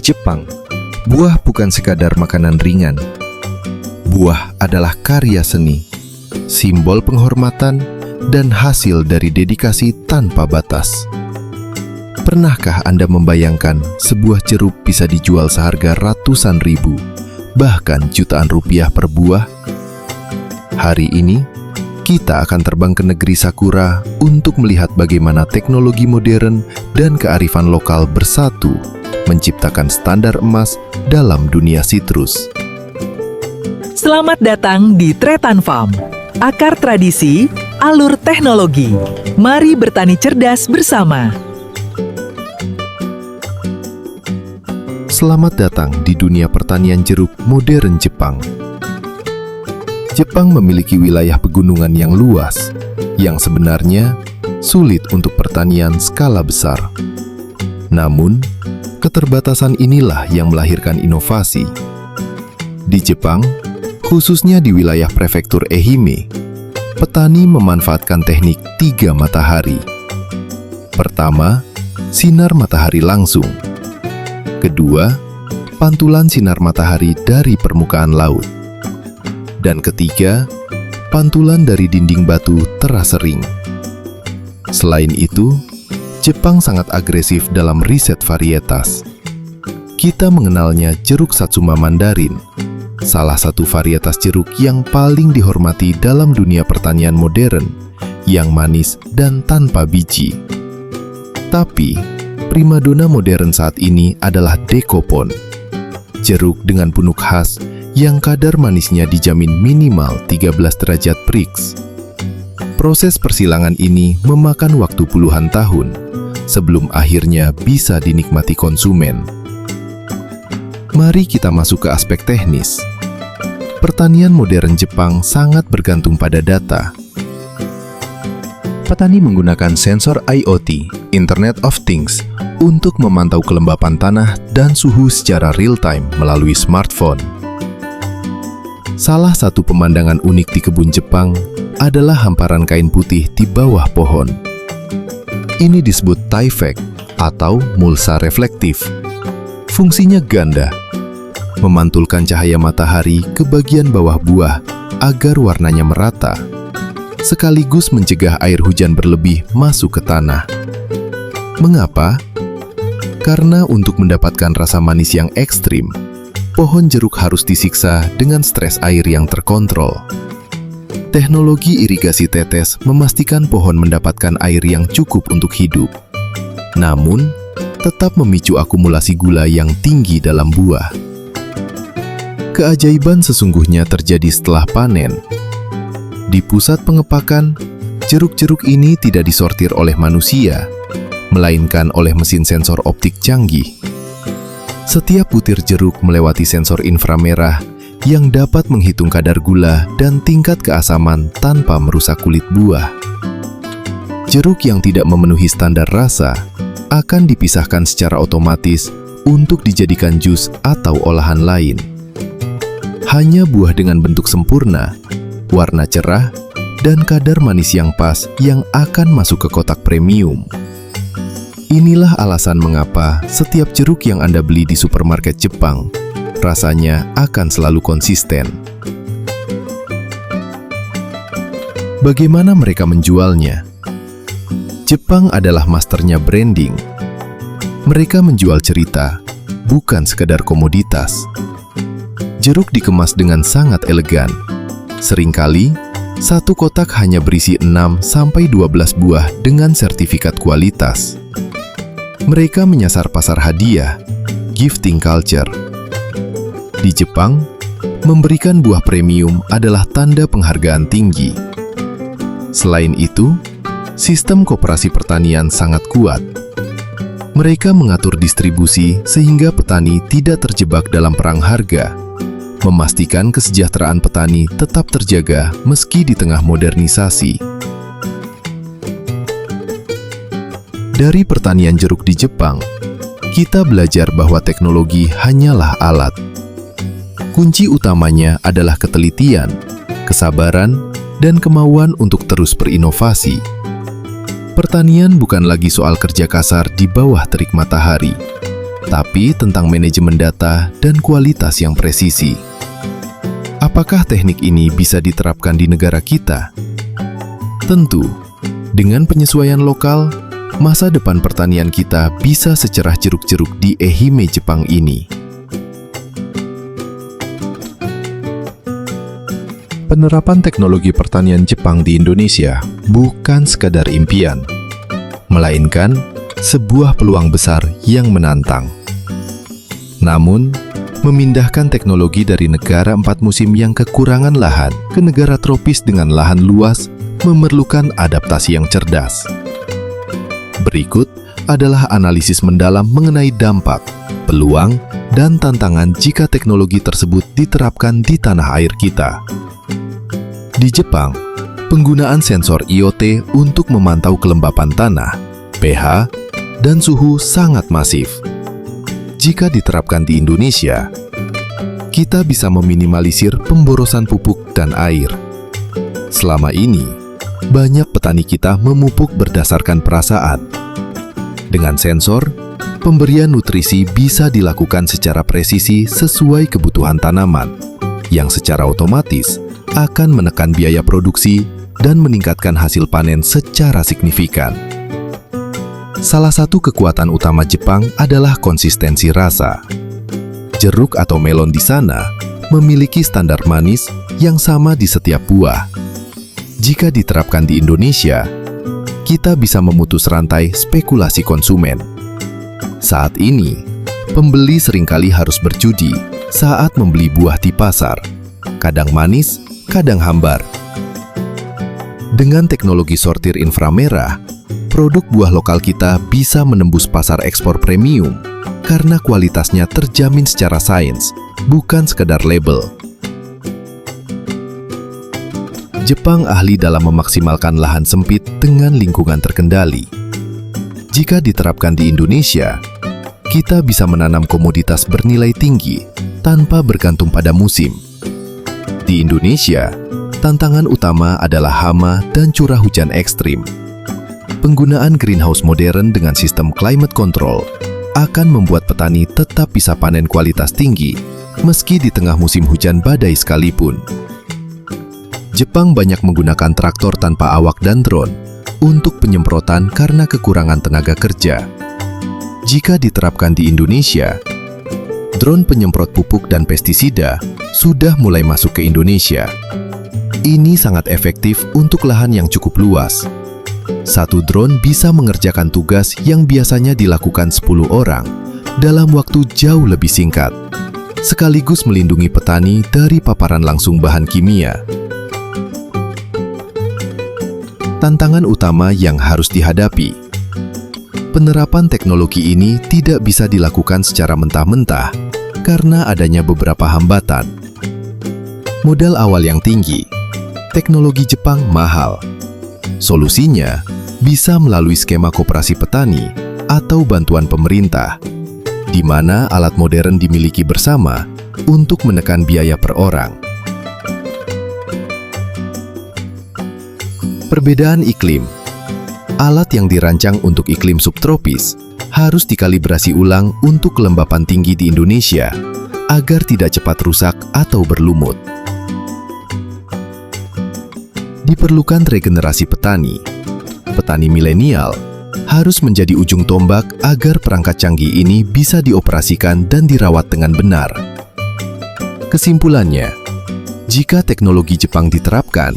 Jepang, buah bukan sekadar makanan ringan. Buah adalah karya seni, simbol penghormatan, dan hasil dari dedikasi tanpa batas. Pernahkah Anda membayangkan sebuah jeruk bisa dijual seharga ratusan ribu, bahkan jutaan rupiah per buah? Hari ini, kita akan terbang ke negeri Sakura untuk melihat bagaimana teknologi modern dan kearifan lokal bersatu menciptakan standar emas dalam dunia sitrus. Selamat datang di Tretan Farm. Akar tradisi, alur teknologi. Mari bertani cerdas bersama. Selamat datang di dunia pertanian jeruk modern Jepang. Jepang memiliki wilayah pegunungan yang luas, yang sebenarnya sulit untuk pertanian skala besar. Namun, keterbatasan inilah yang melahirkan inovasi. Di Jepang, khususnya di wilayah prefektur Ehime, petani memanfaatkan teknik 3 matahari. Pertama, sinar matahari langsung. Kedua, pantulan sinar matahari dari permukaan laut. Dan ketiga, pantulan dari dinding batu teras sering. Selain itu, Jepang sangat agresif dalam riset varietas. Kita mengenalnya jeruk Satsuma Mandarin, salah satu varietas jeruk yang paling dihormati dalam dunia pertanian modern, yang manis dan tanpa biji. Tapi, primadona modern saat ini adalah Dekopon, jeruk dengan punuk khas yang kadar manisnya dijamin minimal 13 derajat Brix. Proses persilangan ini memakan waktu puluhan tahun sebelum akhirnya bisa dinikmati konsumen. Mari kita masuk ke aspek teknis. Pertanian modern Jepang sangat bergantung pada data. Petani menggunakan sensor IoT, Internet of Things, untuk memantau kelembapan tanah dan suhu secara real-time melalui smartphone. Salah satu pemandangan unik di kebun Jepang adalah hamparan kain putih di bawah pohon. Ini disebut taifek atau mulsa reflektif. Fungsinya ganda, memantulkan cahaya matahari ke bagian bawah buah agar warnanya merata, sekaligus mencegah air hujan berlebih masuk ke tanah. Mengapa? Karena untuk mendapatkan rasa manis yang ekstrim, pohon jeruk harus disiksa dengan stres air yang terkontrol. Teknologi irigasi tetes memastikan pohon mendapatkan air yang cukup untuk hidup, namun tetap memicu akumulasi gula yang tinggi dalam buah. Keajaiban sesungguhnya terjadi setelah panen. Di pusat pengepakan, jeruk-jeruk ini tidak disortir oleh manusia, melainkan oleh mesin sensor optik canggih. Setiap butir jeruk melewati sensor inframerah yang dapat menghitung kadar gula dan tingkat keasaman tanpa merusak kulit buah. Jeruk yang tidak memenuhi standar rasa akan dipisahkan secara otomatis untuk dijadikan jus atau olahan lain. Hanya buah dengan bentuk sempurna, warna cerah, dan kadar manis yang pas yang akan masuk ke kotak premium. Inilah alasan mengapa setiap jeruk yang Anda beli di supermarket Jepang rasanya akan selalu konsisten. Bagaimana mereka menjualnya? Jepang adalah masternya branding. Mereka menjual cerita, bukan sekadar komoditas. Jeruk dikemas dengan sangat elegan. Seringkali, satu kotak hanya berisi 6-12 buah dengan sertifikat kualitas. Mereka menyasar pasar hadiah, gifting culture. Di Jepang, memberikan buah premium adalah tanda penghargaan tinggi. Selain itu, sistem koperasi pertanian sangat kuat. Mereka mengatur distribusi sehingga petani tidak terjebak dalam perang harga, memastikan kesejahteraan petani tetap terjaga meski di tengah modernisasi. Dari pertanian jeruk di Jepang, kita belajar bahwa teknologi hanyalah alat. Kunci utamanya adalah ketelitian, kesabaran, dan kemauan untuk terus berinovasi. Pertanian bukan lagi soal kerja kasar di bawah terik matahari, tapi tentang manajemen data dan kualitas yang presisi. Apakah teknik ini bisa diterapkan di negara kita? Tentu, dengan penyesuaian lokal, masa depan pertanian kita bisa secerah jeruk-jeruk di Ehime, Jepang ini. Penerapan teknologi pertanian Jepang di Indonesia bukan sekadar impian, melainkan sebuah peluang besar yang menantang. Namun, memindahkan teknologi dari negara 4 musim yang kekurangan lahan ke negara tropis dengan lahan luas memerlukan adaptasi yang cerdas. Berikut adalah analisis mendalam mengenai dampak, peluang, dan tantangan jika teknologi tersebut diterapkan di tanah air kita. Di Jepang, penggunaan sensor IoT untuk memantau kelembapan tanah, pH, dan suhu sangat masif. Jika diterapkan di Indonesia, kita bisa meminimalisir pemborosan pupuk dan air. Selama ini, banyak petani kita memupuk berdasarkan perasaan. Dengan sensor, pemberian nutrisi bisa dilakukan secara presisi sesuai kebutuhan tanaman, yang secara otomatis akan menekan biaya produksi dan meningkatkan hasil panen secara signifikan. Salah satu kekuatan utama Jepang adalah konsistensi rasa. Jeruk atau melon di sana memiliki standar manis yang sama di setiap buah. Jika diterapkan di Indonesia, kita bisa memutus rantai spekulasi konsumen. Saat ini, pembeli seringkali harus berjudi saat membeli buah di pasar, kadang manis, kadang hambar. Dengan teknologi sortir inframerah, produk buah lokal kita bisa menembus pasar ekspor premium karena kualitasnya terjamin secara sains, bukan sekedar label. Jepang ahli dalam memaksimalkan lahan sempit dengan lingkungan terkendali. Jika diterapkan di Indonesia, kita bisa menanam komoditas bernilai tinggi tanpa bergantung pada musim. Di Indonesia, tantangan utama adalah hama dan curah hujan ekstrim. Penggunaan greenhouse modern dengan sistem climate control akan membuat petani tetap bisa panen kualitas tinggi meski di tengah musim hujan badai sekalipun. Jepang banyak menggunakan traktor tanpa awak dan drone untuk penyemprotan karena kekurangan tenaga kerja. Jika diterapkan di Indonesia, drone penyemprot pupuk dan pestisida sudah mulai masuk ke Indonesia. Ini sangat efektif untuk lahan yang cukup luas. Satu drone bisa mengerjakan tugas yang biasanya dilakukan 10 orang dalam waktu jauh lebih singkat, sekaligus melindungi petani dari paparan langsung bahan kimia. Tantangan utama yang harus dihadapi. Penerapan teknologi ini tidak bisa dilakukan secara mentah-mentah karena adanya beberapa hambatan. Modal awal yang tinggi, teknologi Jepang mahal. Solusinya bisa melalui skema koperasi petani atau bantuan pemerintah, di mana alat modern dimiliki bersama untuk menekan biaya per orang. Perbedaan iklim. Alat yang dirancang untuk iklim subtropis harus dikalibrasi ulang untuk kelembapan tinggi di Indonesia agar tidak cepat rusak atau berlumut. Diperlukan regenerasi petani. Petani milenial harus menjadi ujung tombak agar perangkat canggih ini bisa dioperasikan dan dirawat dengan benar. Kesimpulannya, jika teknologi Jepang diterapkan,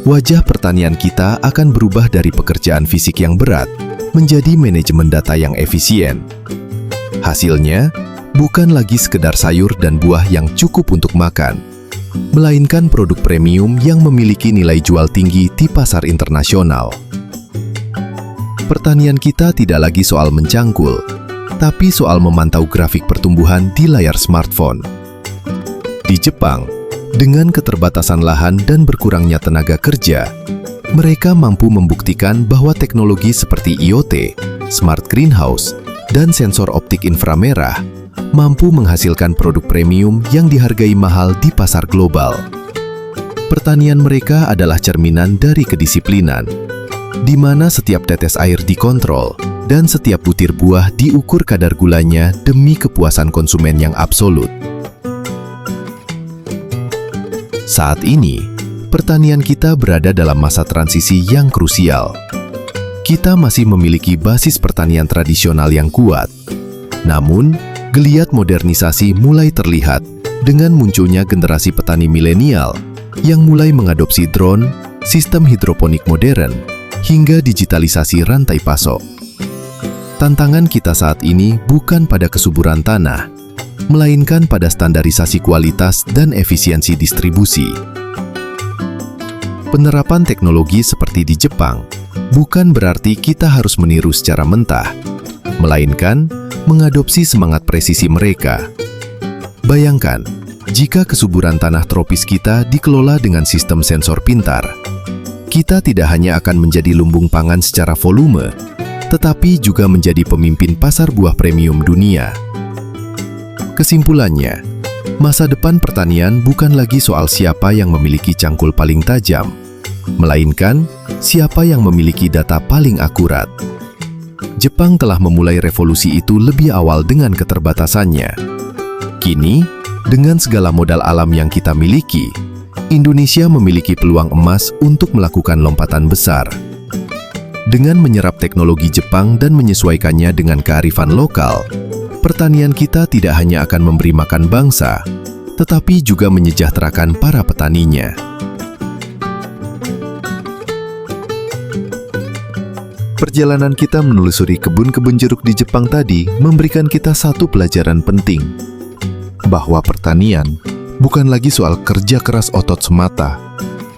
wajah pertanian kita akan berubah dari pekerjaan fisik yang berat menjadi manajemen data yang efisien. Hasilnya, bukan lagi sekedar sayur dan buah yang cukup untuk makan, melainkan produk premium yang memiliki nilai jual tinggi di pasar internasional. Pertanian kita tidak lagi soal mencangkul, tapi soal memantau grafik pertumbuhan di layar smartphone. Di Jepang, dengan keterbatasan lahan dan berkurangnya tenaga kerja, mereka mampu membuktikan bahwa teknologi seperti IoT, smart greenhouse, dan sensor optik inframerah mampu menghasilkan produk premium yang dihargai mahal di pasar global. Pertanian mereka adalah cerminan dari kedisiplinan, di mana setiap tetes air dikontrol dan setiap butir buah diukur kadar gulanya demi kepuasan konsumen yang absolut. Saat ini, pertanian kita berada dalam masa transisi yang krusial. Kita masih memiliki basis pertanian tradisional yang kuat. Namun, geliat modernisasi mulai terlihat dengan munculnya generasi petani milenial yang mulai mengadopsi drone, sistem hidroponik modern, hingga digitalisasi rantai pasok. Tantangan kita saat ini bukan pada kesuburan tanah, melainkan pada standarisasi kualitas dan efisiensi distribusi. Penerapan teknologi seperti di Jepang bukan berarti kita harus meniru secara mentah, melainkan mengadopsi semangat presisi mereka. Bayangkan, jika kesuburan tanah tropis kita dikelola dengan sistem sensor pintar, kita tidak hanya akan menjadi lumbung pangan secara volume, tetapi juga menjadi pemimpin pasar buah premium dunia. Kesimpulannya, masa depan pertanian bukan lagi soal siapa yang memiliki cangkul paling tajam, melainkan siapa yang memiliki data paling akurat. Jepang telah memulai revolusi itu lebih awal dengan keterbatasannya. Kini, dengan segala modal alam yang kita miliki, Indonesia memiliki peluang emas untuk melakukan lompatan besar. Dengan menyerap teknologi Jepang dan menyesuaikannya dengan kearifan lokal, pertanian kita tidak hanya akan memberi makan bangsa, tetapi juga menyejahterakan para petaninya. Perjalanan kita menelusuri kebun-kebun jeruk di Jepang tadi memberikan kita satu pelajaran penting, bahwa pertanian bukan lagi soal kerja keras otot semata,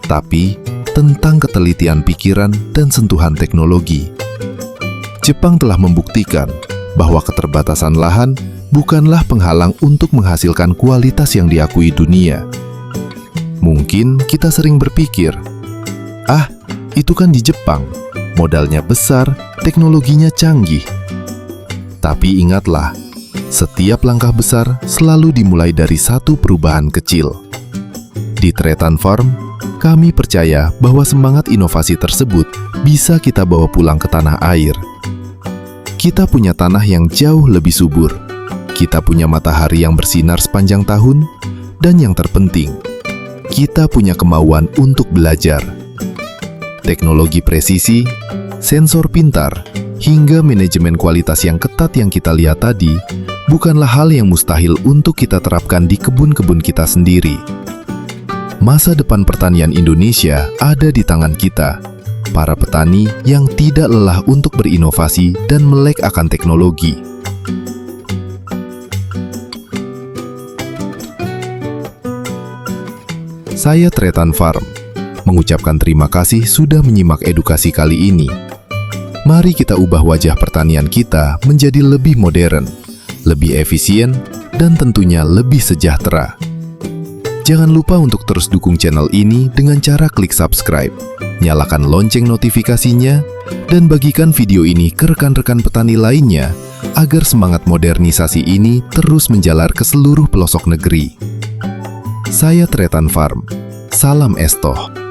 tapi tentang ketelitian pikiran dan sentuhan teknologi. Jepang telah membuktikan bahwa keterbatasan lahan bukanlah penghalang untuk menghasilkan kualitas yang diakui dunia. Mungkin kita sering berpikir, itu kan di Jepang, modalnya besar, teknologinya canggih. Tapi ingatlah, setiap langkah besar selalu dimulai dari satu perubahan kecil. Di Tretan Farm, kami percaya bahwa semangat inovasi tersebut bisa kita bawa pulang ke tanah air. Kita punya tanah yang jauh lebih subur, kita punya matahari yang bersinar sepanjang tahun, dan yang terpenting, kita punya kemauan untuk belajar. Teknologi presisi, sensor pintar, hingga manajemen kualitas yang ketat yang kita lihat tadi, bukanlah hal yang mustahil untuk kita terapkan di kebun-kebun kita sendiri. Masa depan pertanian Indonesia ada di tangan kita, para petani yang tidak lelah untuk berinovasi dan melek akan teknologi. Saya Tretan Farm, mengucapkan terima kasih sudah menyimak edukasi kali ini. Mari kita ubah wajah pertanian kita menjadi lebih modern, lebih efisien, dan tentunya lebih sejahtera. Jangan lupa untuk terus dukung channel ini dengan cara klik subscribe, nyalakan lonceng notifikasinya, dan bagikan video ini ke rekan-rekan petani lainnya agar semangat modernisasi ini terus menjalar ke seluruh pelosok negeri. Saya Tretan Farm, salam estoh.